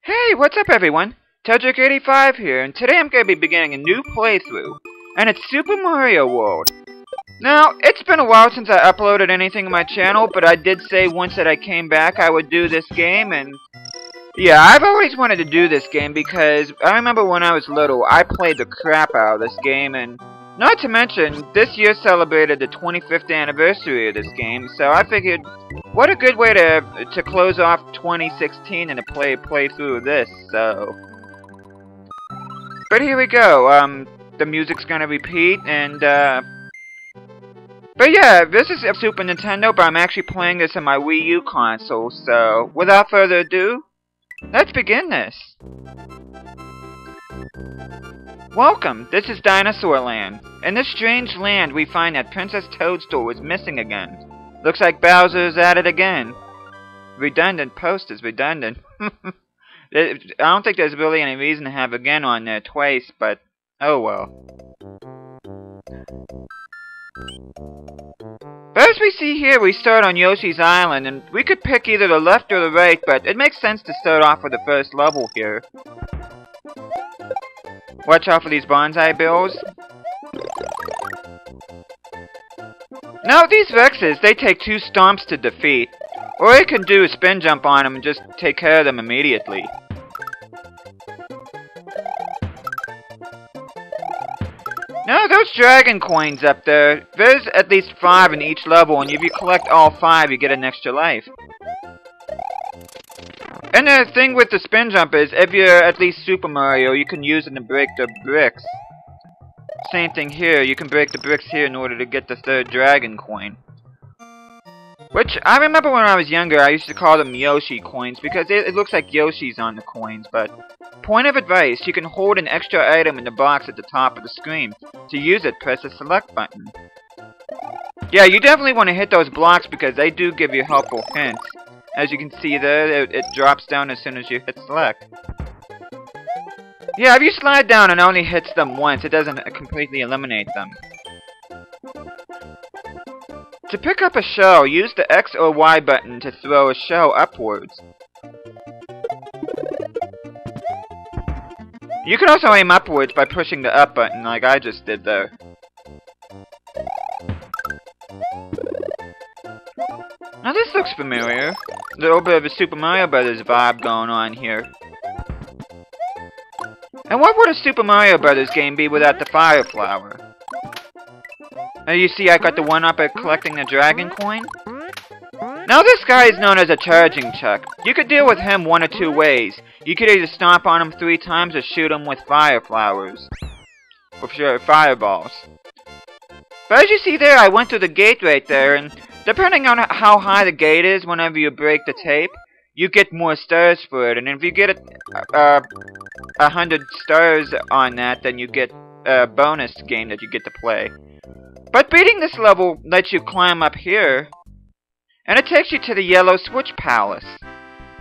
Hey, what's up everyone? Tedrick85 here, and today I'm going to be beginning a new playthrough, and it's Super Mario World. Now, it's been a while since I uploaded anything to my channel, but I did say once that I came back I would do this game, and yeah, I've always wanted to do this game because I remember when I was little, I played the crap out of this game, and not to mention, this year celebrated the 25th anniversary of this game, so I figured, what a good way to close off 2016 and to play a playthrough of this, so... But here we go, the music's gonna repeat, and, But yeah, this is a Super Nintendo, but I'm actually playing this on my Wii U console, so, without further ado, let's begin this! Welcome, this is Dinosaur Land. In this strange land, we find that Princess Toadstool is missing again. Looks like Bowser's at it again. Redundant post is redundant. I don't think there's really any reason to have again on there twice, but oh well. But as we see here, we start on Yoshi's Island, and we could pick either the left or the right, but it makes sense to start off with the first level here. Watch out for these bonsai bills. Now, these Rexes, they take 2 stomps to defeat. Or you can do a spin jump on them and just take care of them immediately. Now, those dragon coins up there, there's at least 5 in each level, and if you collect all 5, you get an extra life. And the thing with the spin jump is, if you're at least Super Mario, you can use it to break the bricks. Same thing here, you can break the bricks here in order to get the 3rd dragon coin. Which, I remember when I was younger, I used to call them Yoshi coins, because it looks like Yoshi's on the coins, but... Point of advice, you can hold an extra item in the box at the top of the screen. To use it, press the select button. Yeah, you definitely want to hit those blocks because they do give you helpful hints. As you can see there, it drops down as soon as you hit select. Yeah, if you slide down and only hits them once, it doesn't completely eliminate them. To pick up a shell, use the X or Y button to throw a shell upwards. You can also aim upwards by pushing the up button like I just did there. Now this looks familiar. A little bit of a Super Mario Brothers vibe going on here. And what would a Super Mario Brothers game be without the fire flower? Now you see I got the one-up at collecting the dragon coin? Now this guy is known as a charging chuck. You could deal with him one of 2 ways. You could either stomp on him 3 times or shoot him with fire flowers. Or sure, fireballs. But as you see there, I went through the gate right there, and depending on how high the gate is, whenever you break the tape, you get more stars for it. And if you get 100 stars on that, then you get a bonus game that you get to play. But beating this level lets you climb up here, and it takes you to the Yellow Switch Palace.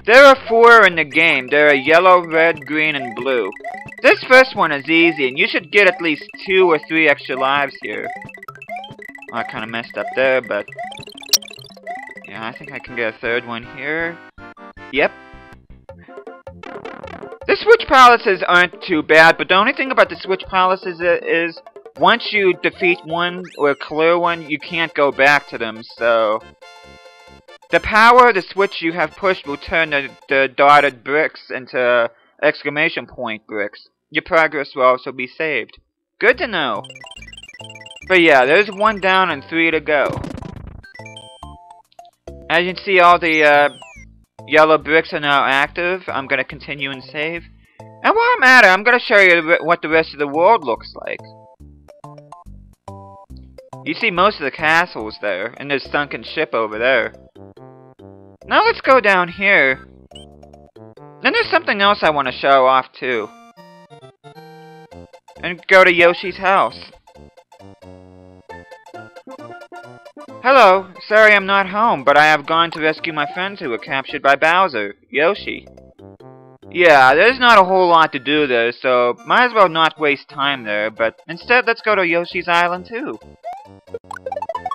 There are 4 in the game. There are yellow, red, green, and blue. This first one is easy, and you should get at least 2 or 3 extra lives here. Well, I kind of messed up there, but... yeah, I think I can get a 3rd one here. Yep. The Switch Palaces aren't too bad, but the only thing about the Switch Palaces is once you defeat one or clear one, you can't go back to them, so... The power of the switch you have pushed will turn the dotted bricks into exclamation point bricks. Your progress will also be saved. Good to know. But yeah, there's 1 down and 3 to go. As you can see, all the yellow bricks are now active. I'm going to continue and save. And while I'm at it, I'm going to show you what the rest of the world looks like. You see most of the castles there, and there's a sunken ship over there. Now let's go down here. Then there's something else I want to show off too. And go to Yoshi's house. Hello, sorry I'm not home, but I have gone to rescue my friends who were captured by Bowser, Yoshi. Yeah, there's not a whole lot to do there, so might as well not waste time there, but instead let's go to Yoshi's Island too.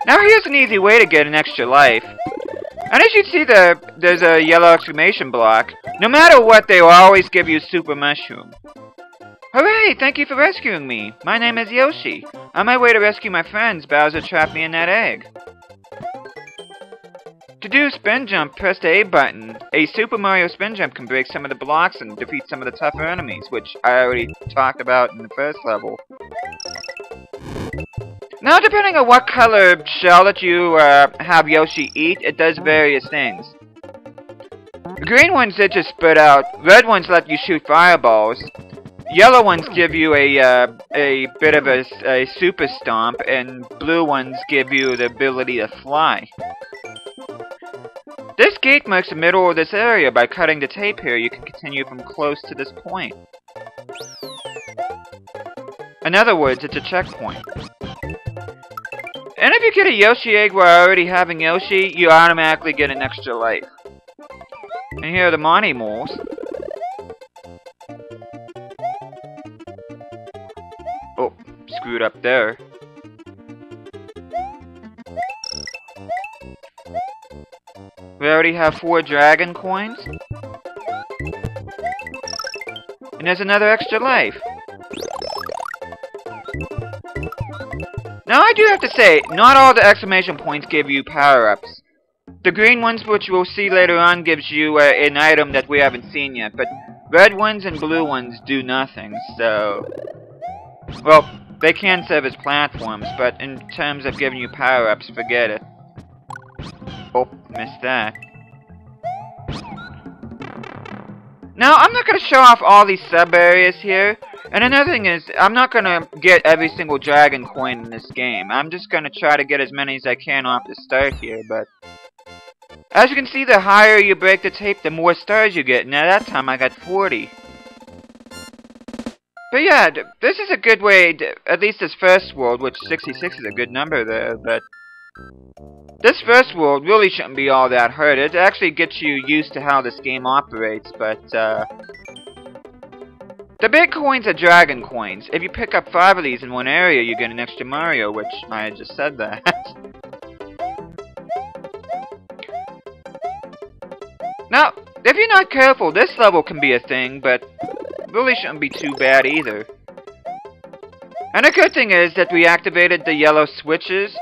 Now here's an easy way to get an extra life. And as you see there, there's a yellow exclamation block. No matter what, they will always give you Super Mushroom. Hooray! Thank you for rescuing me. My name is Yoshi. On my way to rescue my friends, Bowser trapped me in that egg. To do a spin jump, press the A button. A Super Mario spin jump can break some of the blocks and defeat some of the tougher enemies, which I already talked about in the first level. Now, depending on what color shell that you have Yoshi eat, it does various things. The green ones that just spit out, red ones let you shoot fireballs, yellow ones give you a bit of a super stomp, and blue ones give you the ability to fly. This gate marks the middle of this area. By cutting the tape here, you can continue from close to this point. In other words, it's a checkpoint. And if you get a Yoshi egg while already having Yoshi, you automatically get an extra life. And here are the Monty moles. Oh, screwed up there. We already have 4 dragon coins. And there's another extra life. Now I do have to say, not all the exclamation points give you power-ups. The green ones, which we'll see later on, gives you an item that we haven't seen yet, but red ones and blue ones do nothing, so... Well, they can serve as platforms, but in terms of giving you power-ups, forget it. Oh, missed that. Now, I'm not going to show off all these sub-areas here. And another thing is, I'm not going to get every single dragon coin in this game. I'm just going to try to get as many as I can off the start here, but... As you can see, the higher you break the tape, the more stars you get. Now, that time I got 40. But yeah, this is a good way, at least this first world, which 66 is a good number there, but... This first world really shouldn't be all that hard. It actually gets you used to how this game operates, but, the big coins are dragon coins. If you pick up 5 of these in one area, you get an extra Mario, which I just said that. Now, if you're not careful, this level can be a thing, but really shouldn't be too bad either. And a good thing is that we activated the yellow switches.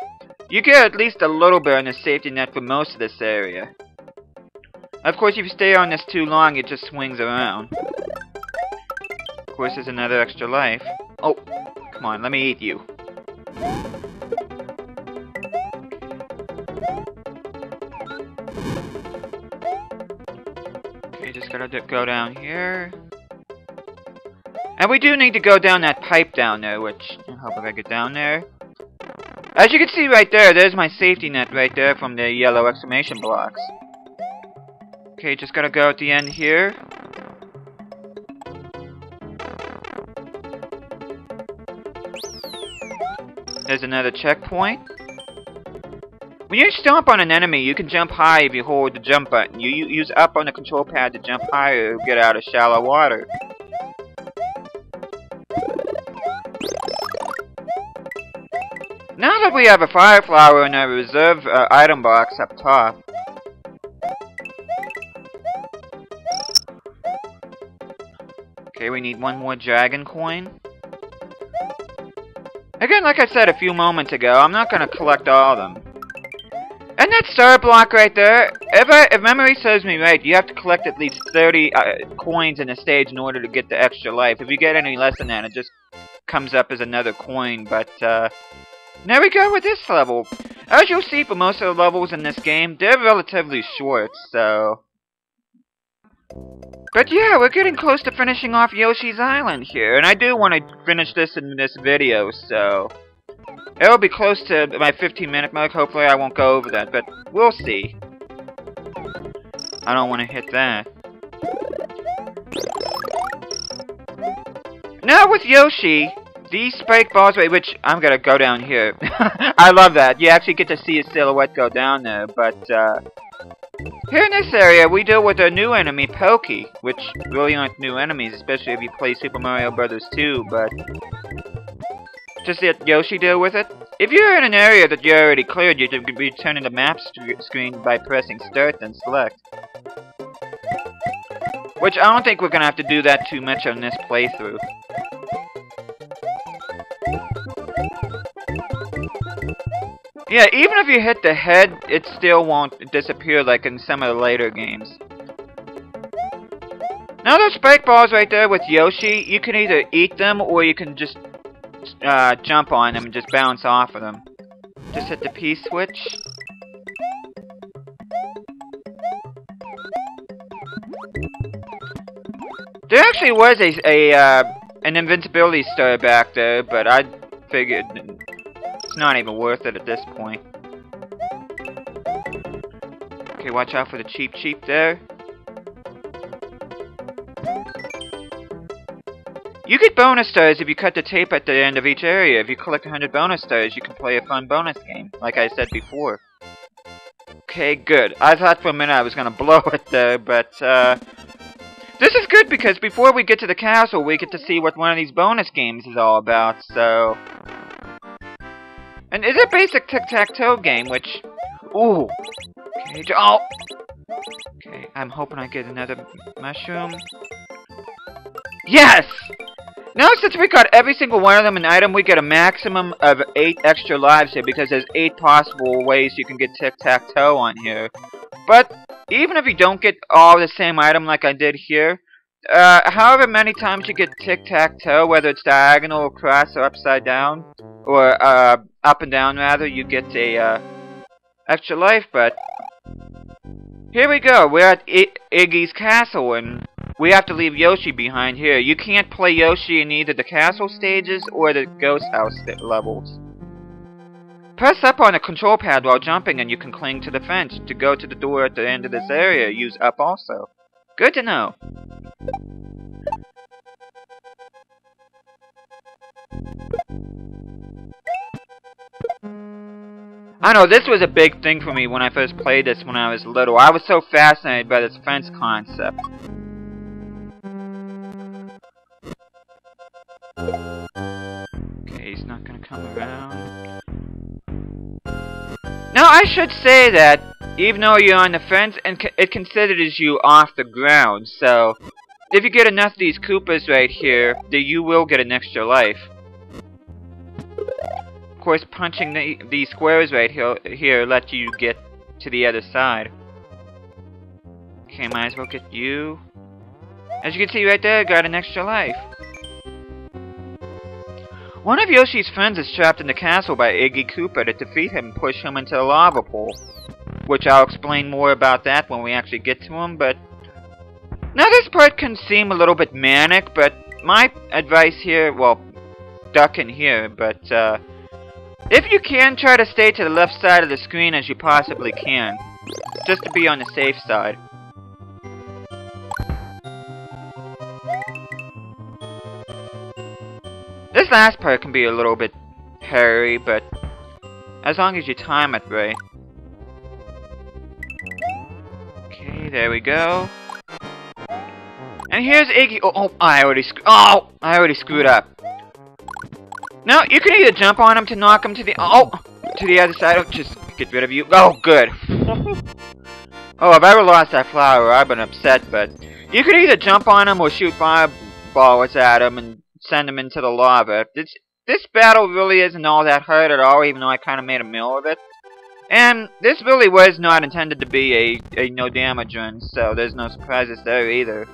You get at least a little bit on the safety net for most of this area. Of course, if you stay on this too long, it just swings around. Of course, there's another extra life. Oh, come on, let me eat you. Okay, just gotta go down here. And we do need to go down that pipe down there, which I hope if I get down there. As you can see right there, there's my safety net right there from the yellow exclamation blocks. Okay, just gotta go at the end here. There's another checkpoint. When you stomp on an enemy, you can jump high if you hold the jump button. You use up on the control pad to jump higher to get out of shallow water. Now that we have a fire flower in our reserve item box up top. Okay, we need one more dragon coin. Again, like I said a few moments ago, I'm not going to collect all of them. And that star block right there, if memory serves me right, you have to collect at least 30 coins in a stage in order to get the extra life. If you get any less than that, it just comes up as another coin, but there we go with this level. As you'll see for most of the levels in this game, they're relatively short, so... But yeah, we're getting close to finishing off Yoshi's Island here, and I do want to finish this in this video, so... It'll be close to my 15-minute mark. Hopefully I won't go over that, but we'll see. I don't want to hit that. Now with Yoshi, these spike balls, which I'm gonna go down here. I love that. You actually get to see his silhouette go down there, but here in this area, we deal with a new enemy, Pokey, which really aren't new enemies, especially if you play Super Mario Bros. 2, but... Just let Yoshi deal with it. if you're in an area that you already cleared, you can return to the map screen by pressing start and select. Which I don't think we're gonna have to do that too much on this playthrough. Yeah, even if you hit the head, it still won't disappear like in some of the later games. Now those spike balls right there with Yoshi, you can either eat them or you can just jump on them and just bounce off of them. Just hit the P switch. There actually was an invincibility star back there, but I figured it's not even worth it at this point. Okay, watch out for the cheap there. You get bonus stars if you cut the tape at the end of each area. If you collect 100 bonus stars, you can play a fun bonus game, like I said before. Okay, good. I thought for a minute I was gonna blow it there, but this is good because before we get to the castle, we get to see what one of these bonus games is all about, so... And it's a basic tic-tac-toe game, which... Ooh! Okay, oh! Okay, I'm hoping I get another mushroom. Yes! Now since we got every single one of them an item, we get a maximum of 8 extra lives here, because there's 8 possible ways you can get tic-tac-toe on here. But... even if you don't get all the same item like I did here, however many times you get tic-tac-toe, whether it's diagonal, across, or upside down, or up and down rather, you get a extra life. But here we go, we're at Eggies Castle, and we have to leave Yoshi behind here. You can't play Yoshi in either the castle stages or the ghost house levels. Press up on the control pad while jumping and you can cling to the fence. To go to the door at the end of this area, use up also. Good to know. I know, this was a big thing for me when I first played this when I was little. I was so fascinated by this fence concept. Okay, he's not gonna come around. Now, I should say that, even though you're on the fence, it considers you off the ground, so if you get enough of these Koopas right here, then you will get an extra life. Of course, punching these squares right here lets you get to the other side. Okay, might as well get you. As you can see right there, I got an extra life. One of Yoshi's friends is trapped in the castle by Iggy Koopa. To defeat him, push him into the lava pool. Which I'll explain more about that when we actually get to him, but... Now this part can seem a little bit manic, but my advice here, well, duck in here, but if you can, try to stay to the left side of the screen as you possibly can. Just to be on the safe side. This last part can be a little bit hairy, but as long as you time it right. Okay, there we go. And here's Iggy. I already screwed up. Now you can either jump on him to knock him to the other side. Oh, just get rid of you. Oh, good. Oh, if I ever lost that flower, I've been upset. But you can either jump on him or shoot fireballs at him and send him into the lava. This battle really isn't all that hard at all, even though I kind of made a meal of it. And this really was not intended to be a no damage run, so there's no surprises there either.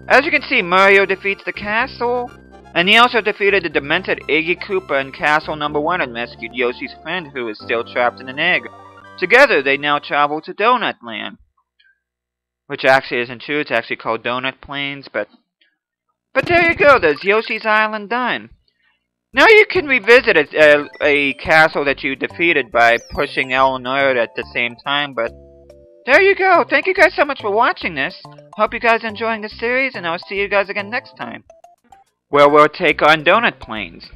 As you can see, Mario defeats the castle, and he also defeated the demented Iggy Koopa in Castle Number 1 and rescued Yoshi's friend who is still trapped in an egg. Together, they now travel to Donut Land. Which actually isn't true, it's actually called Donut Plains, but there you go, there's Yoshi's Island done. Now you can revisit a castle that you defeated by pushing L and R at the same time, but there you go. Thank you guys so much for watching this. Hope you guys are enjoying the series, and I'll see you guys again next time, where we'll take on Donut Plains.